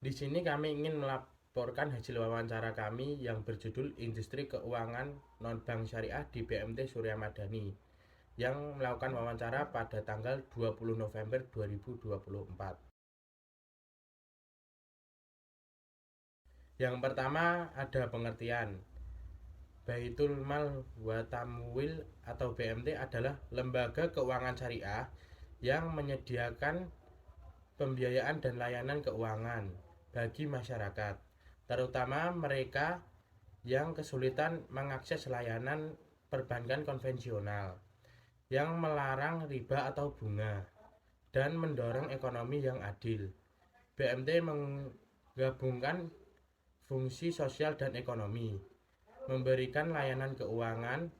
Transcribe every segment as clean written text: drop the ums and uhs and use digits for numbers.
Di sini kami ingin melaporkan hasil wawancara kami yang berjudul Industri Keuangan Non-Bank Syariah di BMT Surya Madani yang melakukan wawancara pada tanggal 20 November 2024. Yang pertama ada pengertian. Baitul Mal wa Tamwil atau BMT adalah lembaga keuangan syariah yang menyediakan pembiayaan dan layanan keuangan bagi masyarakat, terutama mereka yang kesulitan mengakses layanan perbankan konvensional, yang melarang riba atau bunga, dan mendorong ekonomi yang adil. BMT menggabungkan fungsi sosial dan ekonomi, memberikan layanan keuangan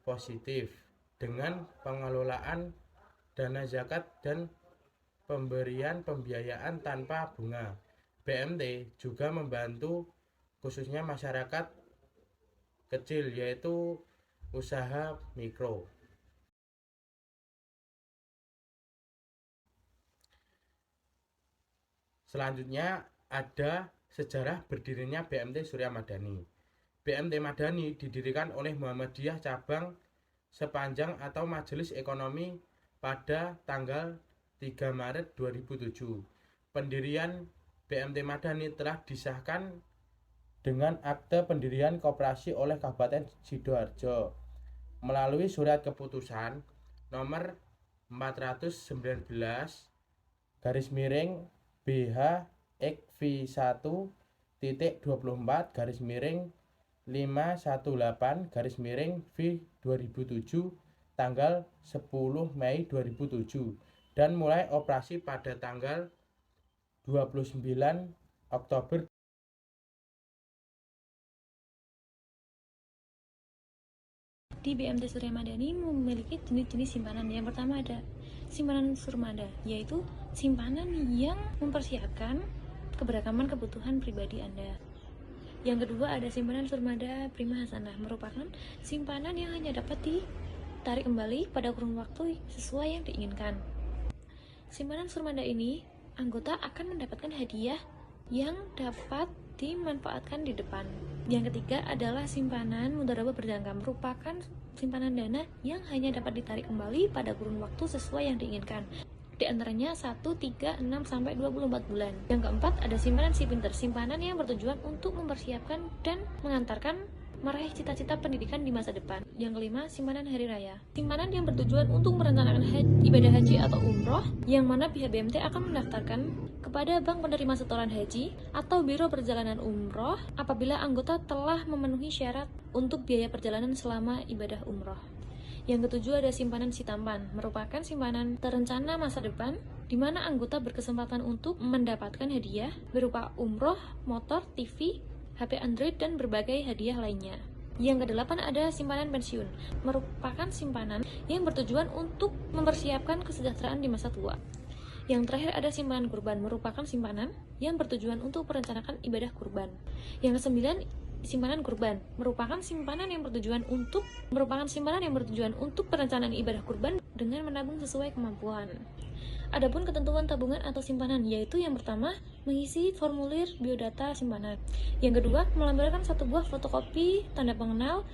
positif dengan pengelolaan dana zakat dan pemberian pembiayaan tanpa bunga. BMT juga membantu khususnya masyarakat kecil yaitu usaha mikro. Selanjutnya ada sejarah berdirinya BMT Surya Madani. BMT Madani didirikan oleh Muhammadiyah Cabang Sepanjang atau Majelis Ekonomi pada tanggal 3 Maret 2007. Pendirian BMT Madani telah disahkan dengan akte pendirian koperasi oleh Kabupaten Sidoarjo melalui surat keputusan nomor 419 garis miring BH XV1.24 garis miring 518 garis miring V 2007 tanggal 10 Mei 2007 dan mulai operasi pada tanggal 29 Oktober. Di BMT Surya Madani memiliki jenis-jenis simpanan. Yang pertama ada simpanan surmada, yaitu simpanan yang mempersiapkan keberagaman kebutuhan pribadi Anda. Yang kedua ada simpanan surmada prima hasanah, merupakan simpanan yang hanya dapat ditarik kembali pada kurun waktu sesuai yang diinginkan. Simpanan surmada ini anggota akan mendapatkan hadiah yang dapat dimanfaatkan di depan. Yang ketiga adalah simpanan mudharabah berjangka, merupakan simpanan dana yang hanya dapat ditarik kembali pada kurun waktu sesuai yang diinginkan. Di antaranya 1, 3, 6, sampai 24 bulan. Yang keempat ada simpanan si pinter, simpanan yang bertujuan untuk mempersiapkan dan mengantarkan meraih cita-cita pendidikan di masa depan. Yang kelima, simpanan hari raya. Simpanan yang bertujuan untuk merencanakan ibadah haji atau umroh, yang mana pihak BMT akan mendaftarkan kepada bank penerima setoran haji atau biro perjalanan umroh apabila anggota telah memenuhi syarat untuk biaya perjalanan selama ibadah umroh. Yang ketujuh ada simpanan si tampan, merupakan simpanan terencana masa depan di mana anggota berkesempatan untuk mendapatkan hadiah berupa umroh, motor, TV, HP Android, dan berbagai hadiah lainnya. Yang kedelapan ada simpanan pensiun, merupakan simpanan yang bertujuan untuk mempersiapkan kesejahteraan di masa tua. Yang terakhir ada simpanan kurban, merupakan simpanan yang bertujuan untuk merencanakan ibadah kurban. Yang kesembilan, simpanan kurban, merupakan simpanan yang bertujuan untuk perencanaan ibadah kurban dengan menabung sesuai kemampuan. Adapun ketentuan tabungan atau simpanan, yaitu yang pertama, mengisi formulir biodata simpanan. Yang kedua, melampirkan satu buah fotokopi tanda pengenal,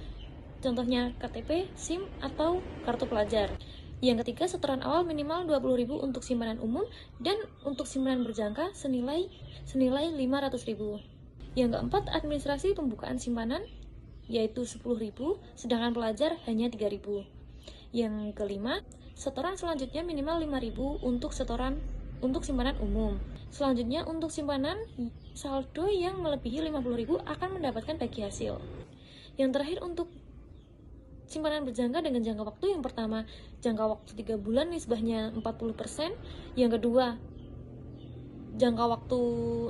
contohnya KTP, SIM, atau kartu pelajar. Yang ketiga, setoran awal minimal 20.000 untuk simpanan umum dan untuk simpanan berjangka senilai 500.000. Yang keempat, administrasi pembukaan simpanan, yaitu 10.000, sedangkan pelajar hanya 3.000. Yang kelima, setoran selanjutnya minimal 5.000 untuk simpanan umum. Selanjutnya untuk simpanan saldo yang melebihi 50.000 akan mendapatkan bagi hasil. Yang terakhir untuk simpanan berjangka dengan jangka waktu, yang pertama jangka waktu 3 bulan nisbahnya 40%, yang kedua jangka waktu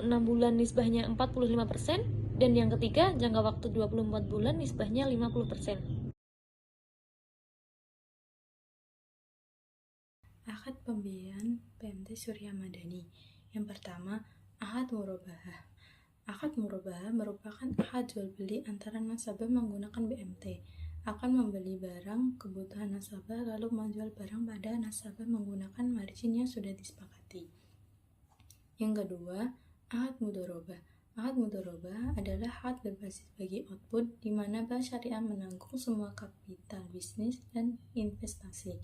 6 bulan nisbahnya 45%, dan yang ketiga jangka waktu 24 bulan nisbahnya 50%. Akad pembiayaan BMT Surya Madani. Yang pertama, akad murabahah. Akad murabahah merupakan akad jual beli antara nasabah menggunakan BMT akan membeli barang kebutuhan nasabah lalu menjual barang pada nasabah menggunakan margin yang sudah disepakati. Yang kedua, Ahad mudharabah. Ahad mudharabah adalah ahad berbasis bagi output di mana bank syariah menanggung semua kapital bisnis dan investasi,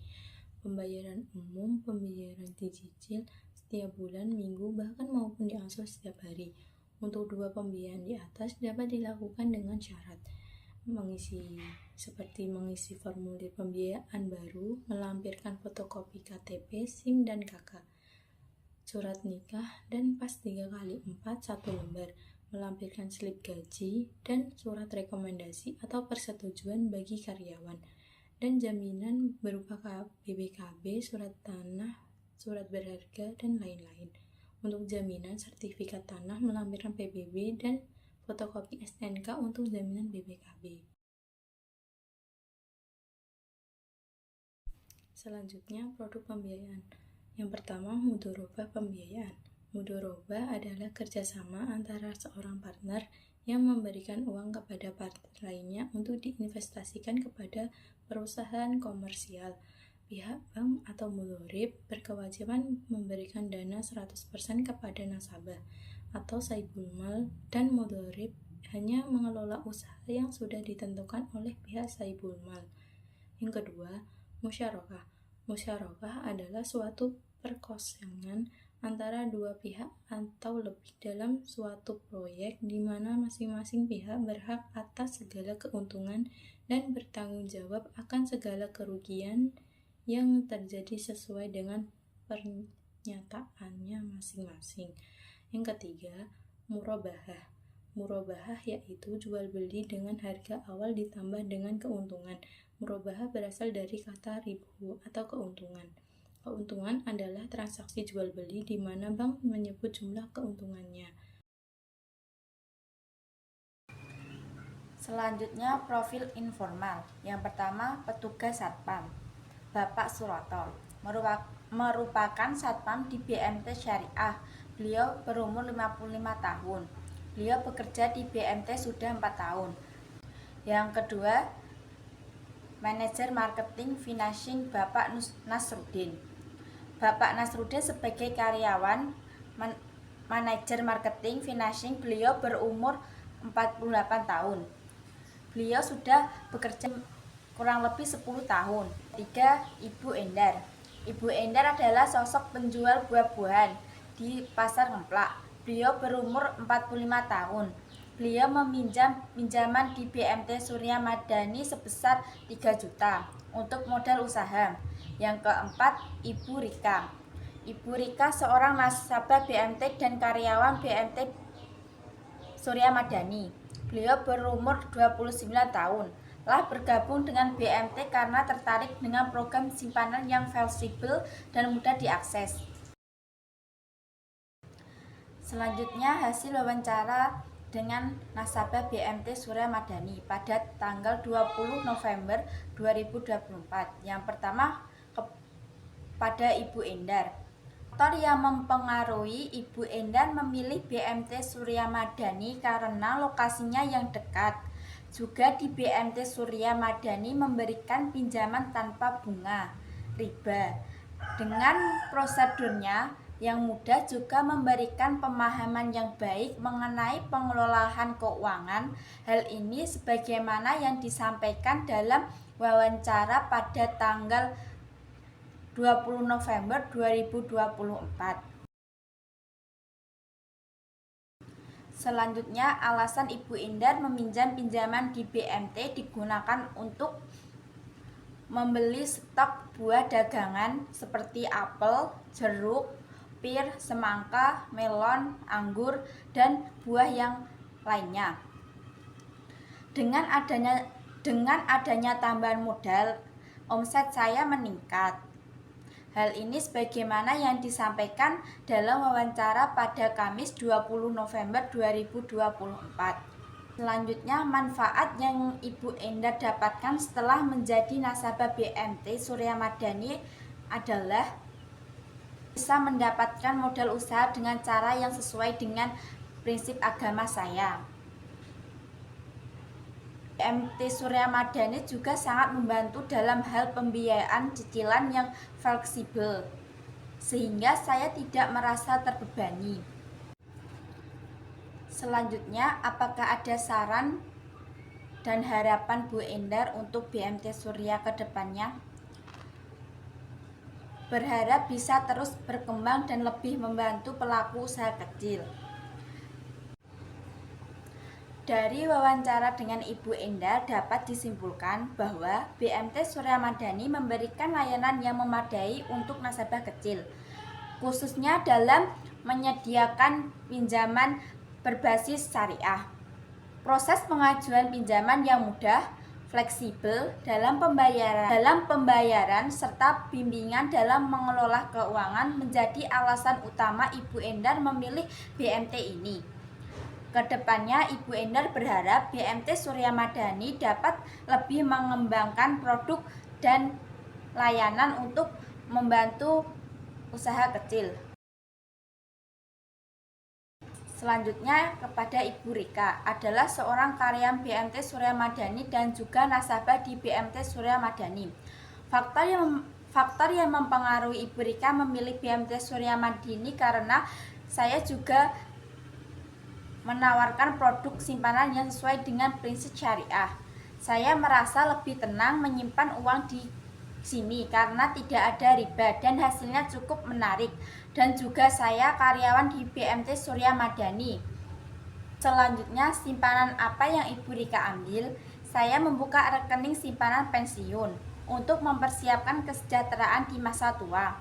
pembayaran umum, pembayaran dicicil setiap bulan, minggu, bahkan maupun diangsur setiap hari. Untuk dua pembiayaan di atas dapat dilakukan dengan syarat seperti mengisi formulir pembiayaan baru, melampirkan fotokopi KTP, SIM dan KK, surat nikah dan pas 3x4 1 lembar, melampirkan slip gaji dan surat rekomendasi atau persetujuan bagi karyawan, dan jaminan berupa BPKB, surat tanah, surat berharga, dan lain-lain. Untuk jaminan sertifikat tanah, melampirkan PBB dan fotokopi STNK untuk jaminan BPKB. Selanjutnya, produk pembiayaan. Yang pertama, mudharabah pembiayaan. Mudharabah adalah kerjasama antara seorang partner yang memberikan uang kepada partner lainnya untuk diinvestasikan kepada perusahaan komersial. Pihak bank atau mudharib berkewajiban memberikan dana 100% kepada nasabah atau saibul mal, dan mudharib hanya mengelola usaha yang sudah ditentukan oleh pihak saibul mal. Yang kedua, musyarakah. Musyarakah adalah suatu perkosongan antara dua pihak atau lebih dalam suatu proyek di mana masing-masing pihak berhak atas segala keuntungan dan bertanggung jawab akan segala kerugian yang terjadi sesuai dengan pernyataannya masing-masing. Yang ketiga, murabahah. Murabahah yaitu jual beli dengan harga awal ditambah dengan keuntungan. Murabahah berasal dari kata ribu atau keuntungan. Keuntungan adalah transaksi jual beli di mana bank menyebut jumlah keuntungannya. Selanjutnya, profil informal. Yang pertama, petugas Satpam. Bapak Suroto merupakan Satpam di BMT Syariah. Beliau berumur 55 tahun. Beliau bekerja di BMT sudah 4 tahun. Yang kedua, manajer marketing financing Bapak Nasruddin. Bapak Nasruddin sebagai karyawan manajer marketing financing, beliau berumur 48 tahun. Beliau sudah bekerja kurang lebih 10 tahun. 3. Ibu Endar. Ibu Endar adalah sosok penjual buah-buahan di Pasar Ngemplak. Beliau berumur 45 tahun. Beliau meminjam pinjaman di BMT Surya Madani sebesar 3 juta untuk modal usaha. Yang keempat, Ibu Rika. Ibu Rika seorang nasabah BMT dan karyawan BMT Surya Madani. Beliau berumur 29 tahun. Telah bergabung dengan BMT karena tertarik dengan program simpanan yang fleksibel dan mudah diakses. Selanjutnya, hasil wawancara dengan nasabah BMT Surya Madani pada tanggal 20 November 2024. Yang pertama, kepada Ibu Endar. Faktor yang mempengaruhi Ibu Endar memilih BMT Surya Madani karena lokasinya yang dekat. Juga di BMT Surya Madani memberikan pinjaman tanpa bunga riba. Dengan prosedurnya yang mudah, juga memberikan pemahaman yang baik mengenai pengelolaan keuangan. Hal ini sebagaimana yang disampaikan dalam wawancara pada tanggal 20 November 2024. Selanjutnya, alasan Ibu Endar meminjam pinjaman di BMT digunakan untuk membeli stok buah dagangan seperti apel, jeruk, pir, semangka, melon, anggur, dan buah yang lainnya. Dengan adanya tambahan modal, omset saya meningkat. Hal ini sebagaimana yang disampaikan dalam wawancara pada Kamis 20 November 2024. Selanjutnya, manfaat yang Ibu Endar dapatkan setelah menjadi nasabah BMT Surya Madani adalah bisa mendapatkan modal usaha dengan cara yang sesuai dengan prinsip agama saya. BMT Surya Madani juga sangat membantu dalam hal pembiayaan cicilan yang fleksibel, sehingga saya tidak merasa terbebani. Selanjutnya, apakah ada saran dan harapan Bu Endar untuk BMT Surya ke depannya? Berharap bisa terus berkembang dan lebih membantu pelaku usaha kecil. Dari wawancara dengan Ibu Endar dapat disimpulkan bahwa BMT Surya Madani memberikan layanan yang memadai untuk nasabah kecil, khususnya dalam menyediakan pinjaman berbasis syariah. Proses pengajuan pinjaman yang mudah, fleksibel dalam pembayaran serta bimbingan dalam mengelola keuangan menjadi alasan utama Ibu Endar memilih BMT ini. Kedepannya, Ibu Endar berharap BMT Surya Madani dapat lebih mengembangkan produk dan layanan untuk membantu usaha kecil. Selanjutnya kepada Ibu Rika, adalah seorang karyawan BMT Surya Madani dan juga nasabah di BMT Surya Madani. Faktor yang mempengaruhi Ibu Rika memilih BMT Surya Madani karena saya juga menawarkan produk simpanan yang sesuai dengan prinsip syariah. Saya merasa lebih tenang menyimpan uang di sini karena tidak ada riba dan hasilnya cukup menarik, dan juga saya karyawan di BMT Surya Madani. Selanjutnya, simpanan apa yang Ibu Rika ambil? Saya membuka rekening simpanan pensiun untuk mempersiapkan kesejahteraan di masa tua.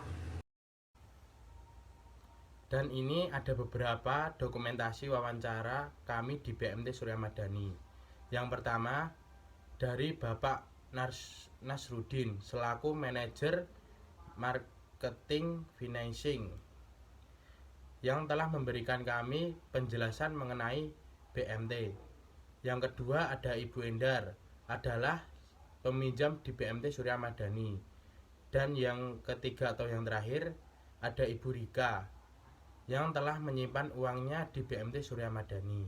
Dan ini ada beberapa dokumentasi wawancara kami di BMT Surya Madani. Yang pertama dari Bapak Nasrudin selaku manajer marketing financing yang telah memberikan kami penjelasan mengenai BMT. Yang kedua ada Ibu Endar, adalah peminjam di BMT Surya Madani. Dan yang ketiga atau yang terakhir ada Ibu Rika yang telah menyimpan uangnya di BMT Surya Madani.